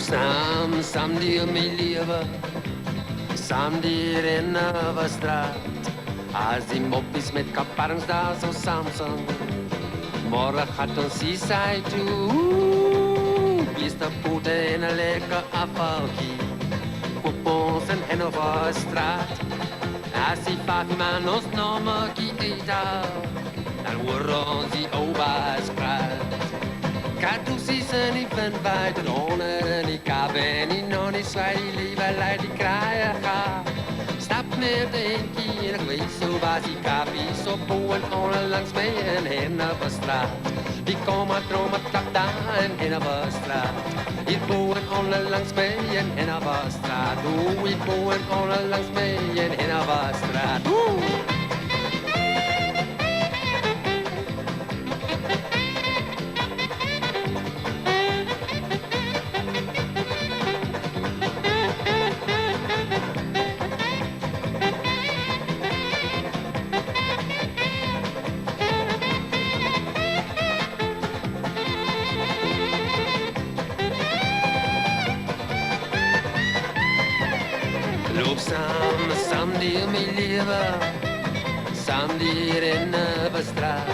Samen die mijn leven, samen die rennen over straat. Als die moppies met kaparms daar zo Samson. Morgen gaat ons seaside toe. Is de poeten in een lekker afvalkie. Op ons en hen over straat. Als die man ons nummer eet dan horen ons die oba's praat. Katoesie zijn niet van buiten onder en ik heb en ik nog niet zwaai die leven leid die kraaien ga. Stap met een keer, ik weet zo was die kappie zo boven onder langs mij en hen op de straat. Die komen dromen tap daar en hen op de straat. Hier boven onder langs mij en hen op de straat. Oeh, hier boven onder langs mij en hen op de straat. Oeh. Loop samen die mijn leven, samen die rennen op de straat.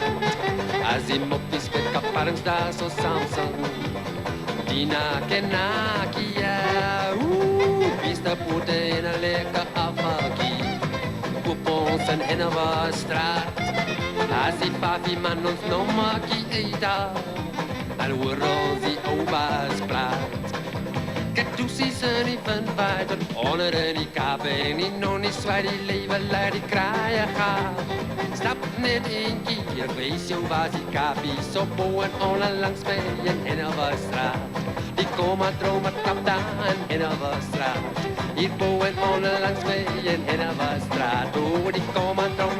Als die moppies met kaparms daar zo Samson, die naken, ja, is de poeten in een lekker afvalkie. Op ons en hen op de straat, als die man ons nummer eet dan horen ons die oba's praat. Katoesie zijn niet van buiten, onder en die kapen en die nog niet zwaai die leven leid die kraaien gaan. Stap net een keer, wees jou was die kapie zo boven onder langs mij en hen op de straat. Die komen dromen tap daar en hen op de straat. Hier boven onder langs mij en hen op de straat. Oh, die komen dromen